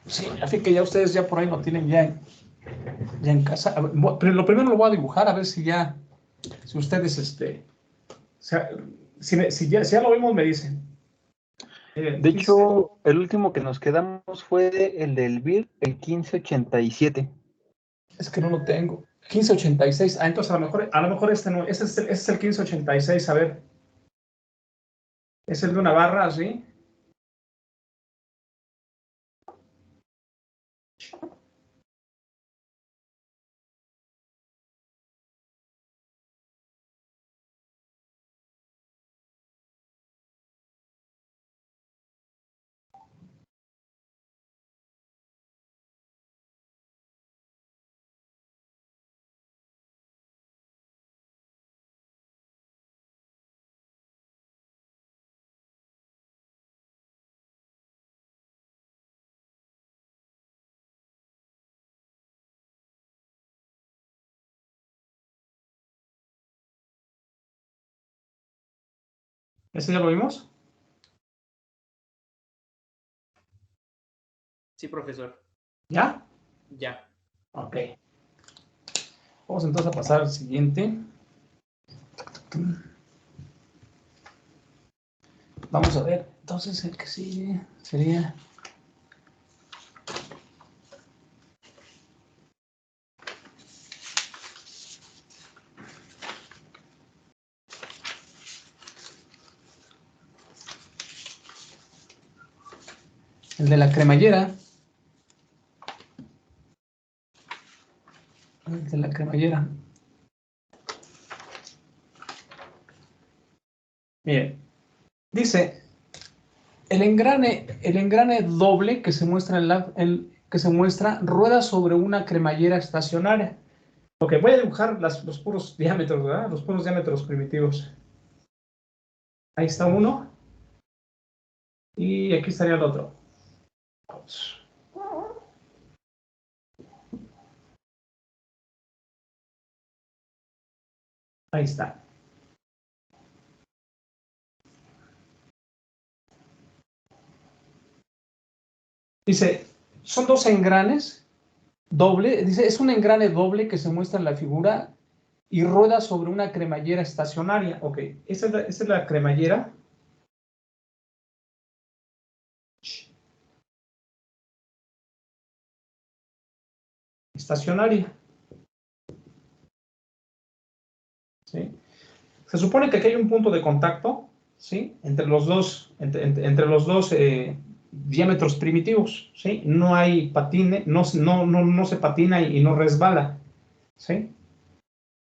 Sí, así que ya ustedes ya por ahí lo tienen ya en casa. A ver, pero lo primero lo voy a dibujar a ver si ya, si ustedes, si ya lo vimos, me dicen. De hecho, el último que nos quedamos fue el del BIR, el 1587. Es que no lo tengo. 1586. Ah, entonces a lo mejor este no, ese es el 1586, a ver. Es el de una barra, ¿sí? ¿Ese ya lo vimos? Sí, profesor. ¿Ya? Ya. Ok. Vamos entonces a pasar al siguiente. Vamos a ver. Entonces el que sigue sería... el de la cremallera. El de la cremallera. Bien. Dice, el engrane doble que se muestra que se muestra rueda sobre una cremallera estacionaria. Ok, voy a dibujar los puros diámetros, ¿verdad? Los puros diámetros primitivos. Ahí está uno. Y aquí estaría el otro. Ahí está. Dice, son dos engranes doble. Dice, es un engrane doble que se muestra en la figura y rueda sobre una cremallera estacionaria. Ok, esta es la cremallera. Estacionaria. ¿Sí? Se supone que aquí hay un punto de contacto, ¿sí? Entre los dos, entre los dos diámetros primitivos, ¿sí? No hay patine, no se patina y no resbala, ¿sí?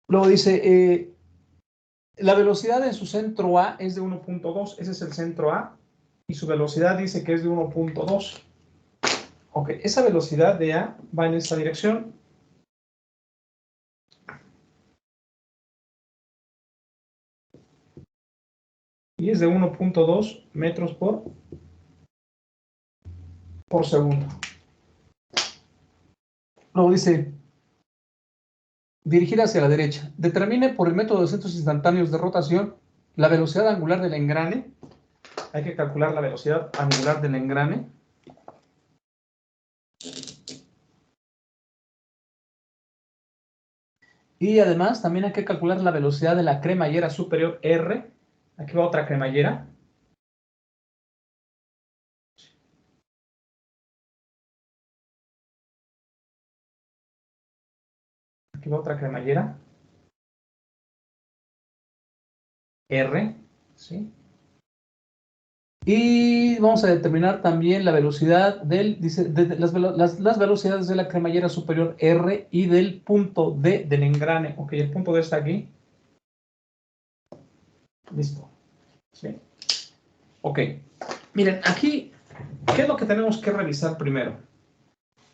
Luego dice, la velocidad en su centro A es de 1.2, ese es el centro A, y su velocidad dice que es de 1.2. Ok, esa velocidad de A va en esta dirección. Y es de 1.2 metros por segundo. Luego dice, dirigir hacia la derecha. Determine por el método de centros instantáneos de rotación la velocidad angular del engrane. Hay que calcular la velocidad angular del engrane. Y además también hay que calcular la velocidad de la cremallera superior R. Aquí va otra cremallera. Aquí va otra cremallera. R. ¿Sí? Y vamos a determinar también la velocidad dice, las velocidades de la cremallera superior R y del punto D del engrane. Ok, el punto D está aquí. Listo. ¿Sí? Ok. Miren, aquí, ¿qué es lo que tenemos que revisar primero?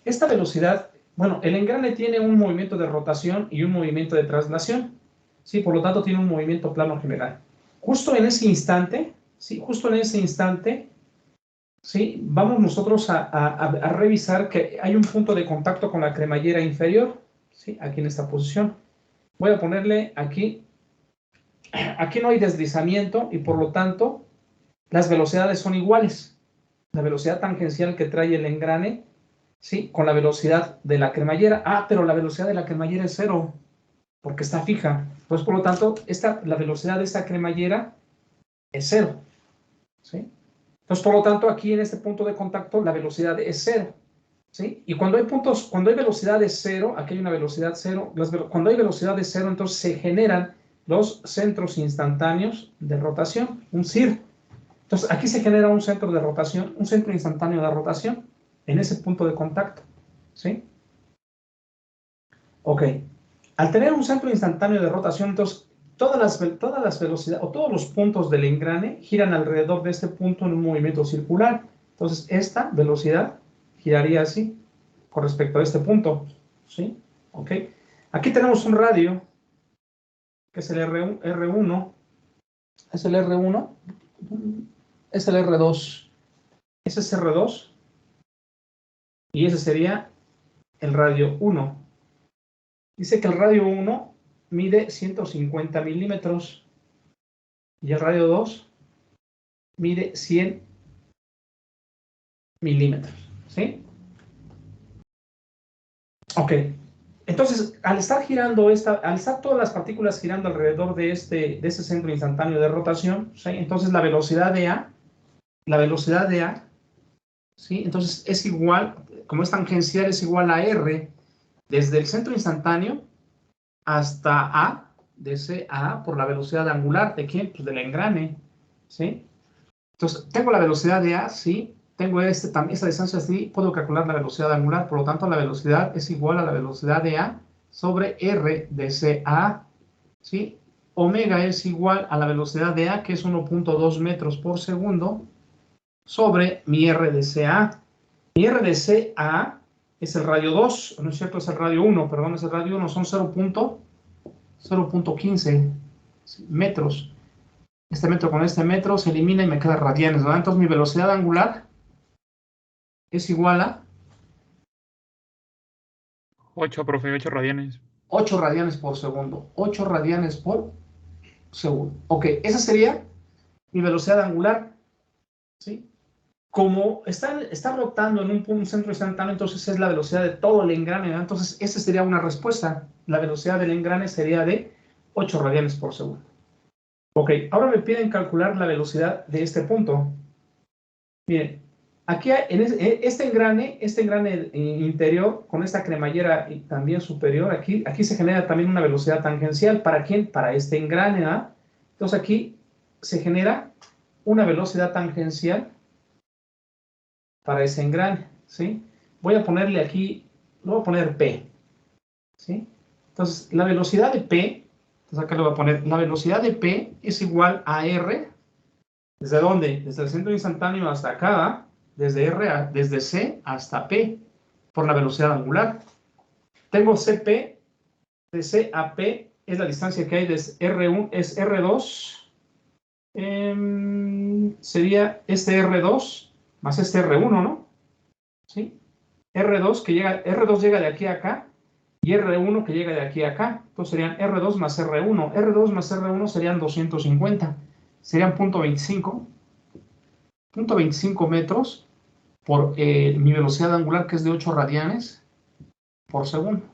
Esta velocidad, bueno, el engrane tiene un movimiento de rotación y un movimiento de traslación. Sí, por lo tanto tiene un movimiento plano general. Justo en ese instante, sí, justo en ese instante, ¿sí? Vamos nosotros a revisar que hay un punto de contacto con la cremallera inferior, ¿sí? Aquí en esta posición. Voy a ponerle aquí no hay deslizamiento y por lo tanto las velocidades son iguales, la velocidad tangencial que trae el engrane, ¿sí? Con la velocidad de la cremallera. Ah, pero la velocidad de la cremallera es 0, porque está fija. Pues, por lo tanto, la velocidad de esta cremallera es 0, ¿sí? Entonces, por lo tanto, aquí en este punto de contacto, la velocidad es 0, ¿sí? Y cuando hay velocidades 0, aquí hay una velocidad 0, cuando hay velocidades 0, entonces se generan los centros instantáneos de rotación, un CIR. Entonces, aquí se genera un centro de rotación, un centro instantáneo de rotación en ese punto de contacto, ¿sí? Ok. Al tener un centro instantáneo de rotación, entonces, todas las velocidades o todos los puntos del engrane giran alrededor de este punto en un movimiento circular. Entonces, esta velocidad giraría así con respecto a este punto, ¿sí? Ok. Aquí tenemos un radio, que es el R1, es el R1, es el R2. Ese es R2 y ese sería el radio 1. Dice que el radio 1 mide 150 milímetros y el radio 2 mide 100 milímetros, ¿sí? Ok. Entonces, al estar todas las partículas girando alrededor de ese centro instantáneo de rotación, ¿sí? Entonces la velocidad de A, ¿sí? Entonces es igual, como es tangencial, es igual a R desde el centro instantáneo hasta A, de ese A por la velocidad angular. ¿De quién? Pues del engrane, ¿sí? Entonces, tengo la velocidad de A, sí. Tengo esta distancia, sí. Puedo calcular la velocidad angular. Por lo tanto, la velocidad es igual a la velocidad de A sobre R de CA, ¿sí? Omega es igual a la velocidad de A, que es 1.2 metros por segundo, sobre mi R de CA. Mi R de CA es el radio 2, no es cierto, es el radio 1, perdón, es el radio 1, son 0.15 metros. Este metro con este metro se elimina y me queda radianes, ¿no? Entonces mi velocidad angular es igual a 8, profe, 8 radianes. 8 radianes por segundo. 8 radianes por segundo. Ok, esa sería mi velocidad angular, ¿sí? Como está rotando en un centro instantáneo, entonces es la velocidad de todo el engrane, ¿no? Entonces esa sería una respuesta. La velocidad del engrane sería de 8 radianes por segundo. Ok, ahora me piden calcular la velocidad de este punto. Miren, aquí este engrane interior con esta cremallera también superior, aquí se genera también una velocidad tangencial. ¿Para quién? Para este engrane, ¿ah? Entonces aquí se genera una velocidad tangencial para ese engrane, ¿sí? Voy a ponerle aquí, le voy a poner P, ¿sí? Entonces la velocidad de P, entonces acá le voy a poner, la velocidad de P es igual a R. ¿Desde dónde? Desde el centro instantáneo hasta acá, desde C hasta P, por la velocidad angular. Tengo CP, de C a P, es la distancia que hay de R1, es R2, sería este R2 más este R1, ¿no? ¿Sí? R2 llega de aquí a acá, y R1 que llega de aquí a acá. Entonces serían R2 más R1. R2 más R1 serían 250. Serían 0.25 metros por mi velocidad angular, que es de 8 radianes por segundo,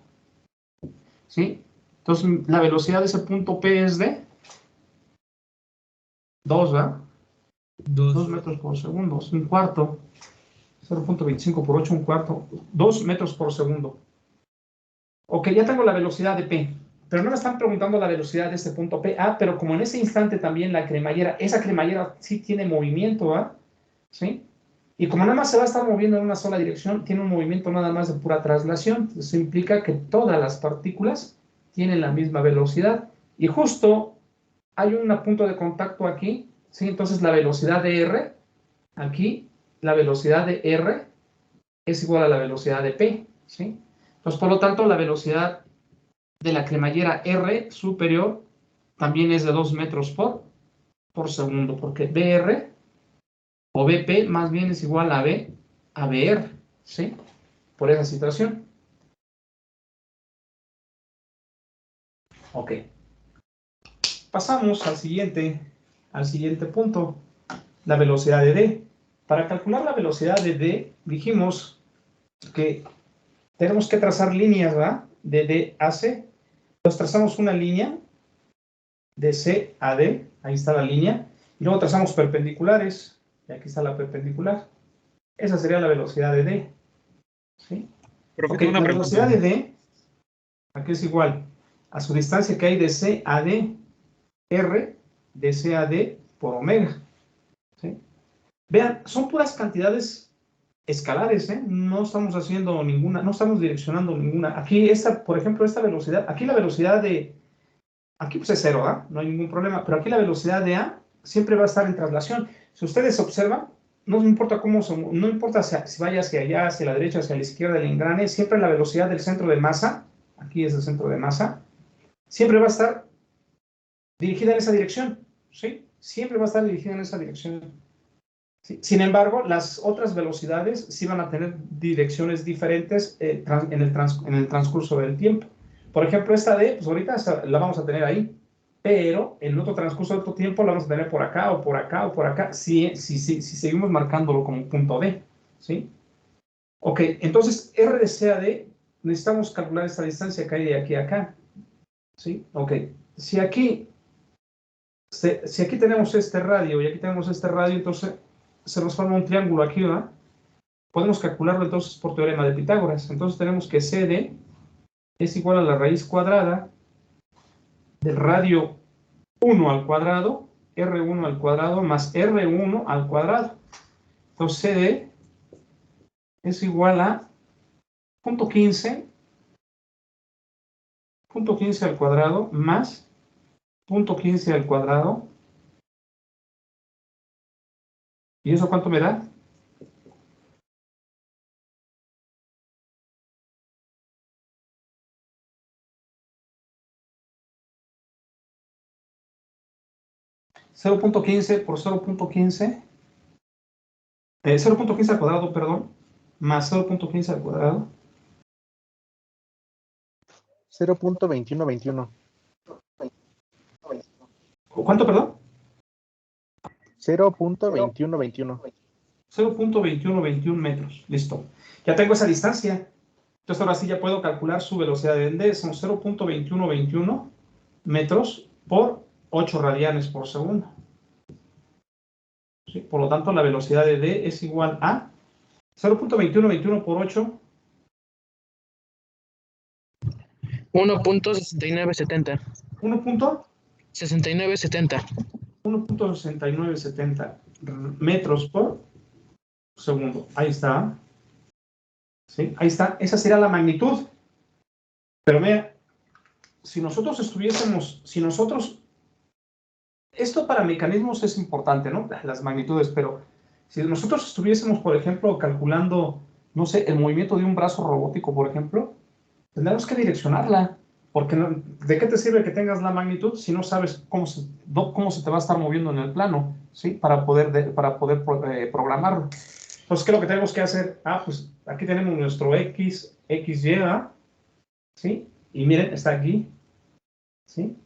¿sí? Entonces, la velocidad de ese punto P es de 2, ¿verdad? 2 metros por segundo, es un cuarto. 0.25 por 8, un cuarto. 2 metros por segundo. Ok, ya tengo la velocidad de P, pero no me están preguntando la velocidad de este punto P. Ah, pero como en ese instante también esa cremallera sí tiene movimiento, ¿verdad? ¿Sí? Y como nada más se va a estar moviendo en una sola dirección, tiene un movimiento nada más de pura traslación. Eso implica que todas las partículas tienen la misma velocidad. Y justo hay un punto de contacto aquí, ¿sí? Entonces la velocidad de R, aquí, la velocidad de R es igual a la velocidad de P, ¿sí? Entonces, por lo tanto, la velocidad de la cremallera R superior también es de 2 metros por segundo, porque BR o BP más bien es igual a BR, ¿sí? Por esa situación. Ok. Pasamos al siguiente punto, la velocidad de D. Para calcular la velocidad de D, dijimos que tenemos que trazar líneas, ¿verdad? De D a C. Entonces trazamos una línea de C a D, ahí está la línea, y luego trazamos perpendiculares, y aquí está la perpendicular. Esa sería la velocidad de D. ¿Sí? Profe, Ok, tengo una la pregunta. velocidad de D, aquí es igual a su distancia que hay de C a D, R de C a D por omega. ¿Sí? Vean, son puras cantidades escalares, ¿eh? No estamos haciendo ninguna, no estamos direccionando ninguna. Aquí, por ejemplo, esta velocidad, aquí la velocidad de, aquí pues es cero, ¿ah? No hay ningún problema, pero aquí la velocidad de A siempre va a estar en traslación. Si ustedes observan, no importa cómo, no importa si vaya hacia allá, hacia la derecha, hacia la izquierda del engrane, siempre la velocidad del centro de masa, aquí es el centro de masa, siempre va a estar dirigida en esa dirección, ¿sí? Siempre va a estar dirigida en esa dirección. ¿Sí? Sin embargo, las otras velocidades sí van a tener direcciones diferentes en el transcurso del tiempo. Por ejemplo, esta D, pues ahorita la vamos a tener ahí, pero en otro transcurso de otro tiempo la vamos a tener por acá, o por acá, o por acá, si seguimos marcándolo como punto D, ¿sí? Ok, entonces, R de C a D, necesitamos calcular esta distancia que hay de aquí a acá, ¿sí? Ok, si aquí tenemos este radio y aquí tenemos este radio, entonces se nos forma un triángulo aquí, ¿verdad? Podemos calcularlo entonces por teorema de Pitágoras. Entonces tenemos que CD es igual a la raíz cuadrada del radio 1 al cuadrado, R1 al cuadrado, más R1 al cuadrado. Entonces CD es igual a punto 15 al cuadrado más punto 15 al cuadrado. ¿Y eso cuánto me da? 0.15 por 0.15, 0.15 al cuadrado, perdón, más 0.15 al cuadrado. 0.2121. ¿Cuánto, perdón? 0.2121. 0.2121 metros. Listo. Ya tengo esa distancia. Entonces ahora sí ya puedo calcular su velocidad de D. Son 0.2121 metros por 8 radianes por segundo. ¿Sí? Por lo tanto, la velocidad de D es igual a 0.2121 por 8. 1.6970. 1.6970 6970. metros por segundo. Ahí está. ¿Sí? Ahí está. Esa sería la magnitud. Pero vea, si nosotros esto para mecanismos es importante, ¿no? Las magnitudes, pero si nosotros estuviésemos, por ejemplo, calculando, no sé, el movimiento de un brazo robótico, por ejemplo, tendremos que direccionarla, porque ¿de qué te sirve que tengas la magnitud si no sabes cómo se te va a estar moviendo en el plano, ¿sí? Para poder programarlo. Entonces, ¿qué es lo que tenemos que hacer? Pues aquí tenemos nuestro X, XY, ¿sí? Y miren, está aquí, ¿sí?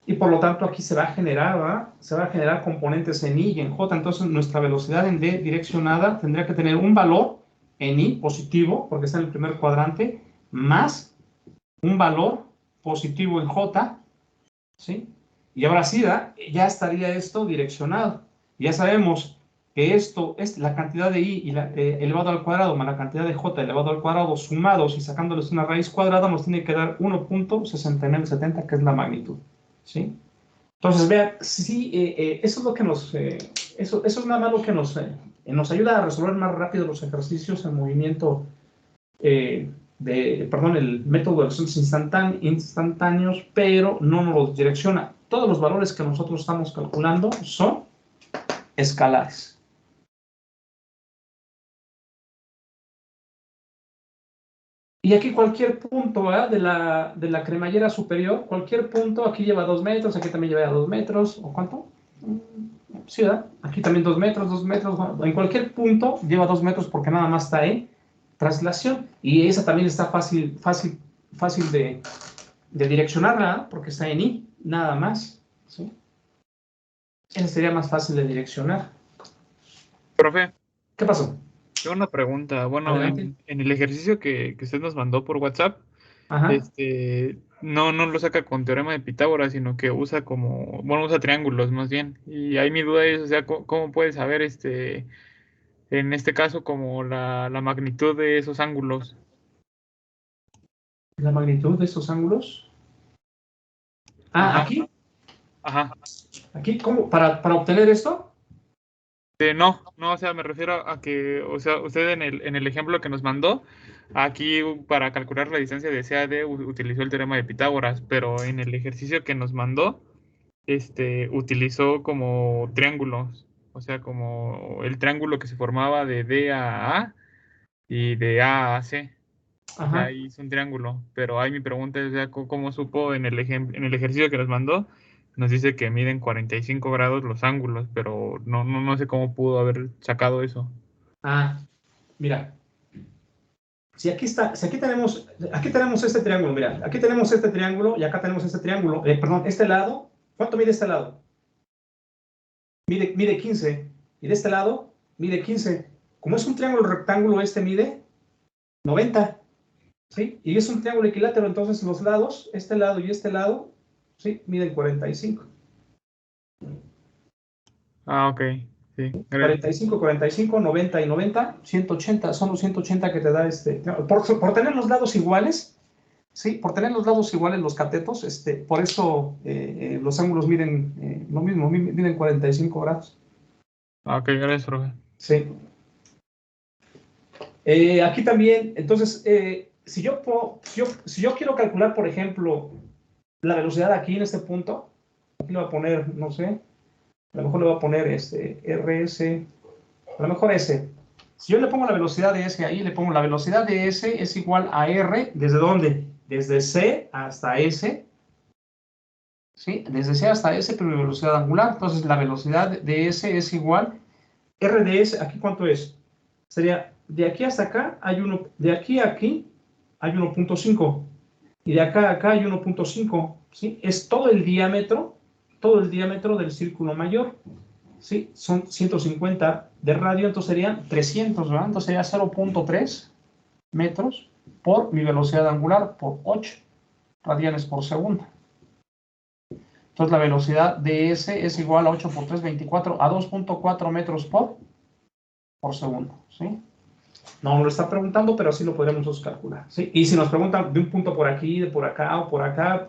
Y por lo tanto aquí se va a generar, ¿verdad? Se va a generar componentes en Y y en J. Entonces nuestra velocidad en D direccionada tendría que tener un valor en Y positivo, porque está en el primer cuadrante, más un valor positivo en J, ¿sí? Y ahora sí, ¿verdad? Ya estaría esto direccionado. Ya sabemos que esto es la cantidad de Y elevado al cuadrado más la cantidad de J elevado al cuadrado sumados y sacándoles una raíz cuadrada nos tiene que dar 1.6970, que es la magnitud. ¿Sí? Entonces, vean, sí, eso es lo que eso es nada más lo que nos ayuda a resolver más rápido los ejercicios en movimiento, el método de los instantáneos, pero no nos los direcciona. Todos los valores que nosotros estamos calculando son escalares. Y aquí cualquier punto, ¿verdad? de la cremallera superior, cualquier punto, aquí lleva 2 metros, aquí también lleva 2 metros, ¿o cuánto? Sí, ¿verdad? Aquí también 2 metros, 2 metros, en cualquier punto lleva 2 metros porque nada más está en traslación. Y esa también está fácil de direccionarla, porque está en Y, nada más, ¿sí? Esa sería más fácil de direccionar. Profe, ¿Qué pasó? tengo una pregunta. Bueno, Adelante. en el ejercicio que usted nos mandó por WhatsApp, Ajá. no lo saca con teorema de Pitágoras, sino que usa usa triángulos más bien. Y ahí mi duda es, o sea, ¿cómo puede saber, en este caso, como la magnitud de esos ángulos? La magnitud de estos ángulos. Ah, Ajá, aquí. ajá. Aquí, ¿cómo? ¿Para obtener esto? No, o sea, me refiero a que, o sea, usted en el ejemplo que nos mandó, aquí para calcular la distancia de CAD utilizó el teorema de Pitágoras, pero en el ejercicio que nos mandó, utilizó como triángulos, o sea, como el triángulo que se formaba de D a A y de A a C. O sea, Ajá. ahí es un triángulo, pero ahí mi pregunta es, o sea, ¿cómo supo en en el ejercicio que nos mandó? Nos dice que miden 45 grados los ángulos, pero no sé cómo pudo haber sacado eso. Ah, mira. Si aquí está, si aquí tenemos este triángulo, mira, aquí tenemos este triángulo y acá tenemos este triángulo, perdón, este lado, ¿cuánto mide este lado? Mide 15, y de este lado mide 15. Como es un triángulo rectángulo, este mide 90, ¿sí? Y es un triángulo equilátero, entonces los lados, este lado y este lado, ¿sí? Miden 45. Ah, ok, sí, gracias. 45, 45, 90 y 90, 180, son los 180 que te da por tener los lados iguales, sí, por tener los lados iguales los catetos, por eso los ángulos miden lo mismo, miden 45 grados. Ah, ok, gracias, profe. Sí. Aquí también, entonces, si yo quiero calcular, por ejemplo, la velocidad aquí en este punto, aquí le voy a poner, no sé, a lo mejor le voy a poner RS, a lo mejor S. Si yo le pongo la velocidad de S ahí, le pongo la velocidad de S es igual a R, ¿desde dónde? Desde C hasta S, ¿sí? Desde C hasta S, pero mi velocidad angular. Entonces, la velocidad de S es igual, R de S, ¿aquí cuánto es? Sería, de aquí hasta acá, de aquí a aquí, hay 1.5. Y de acá a acá hay 1.5, ¿sí? Es todo el diámetro del círculo mayor. Sí, son 150 de radio, entonces serían 300, ¿verdad? Entonces sería 0.3 metros por mi velocidad angular por 8 radianes por segundo. Entonces la velocidad de S es igual a 8 por 3, 24, a 2.4 metros por segundo, ¿sí? No lo está preguntando, pero así lo podríamos calcular, ¿sí? Y si nos preguntan de un punto por aquí, de por acá o por acá,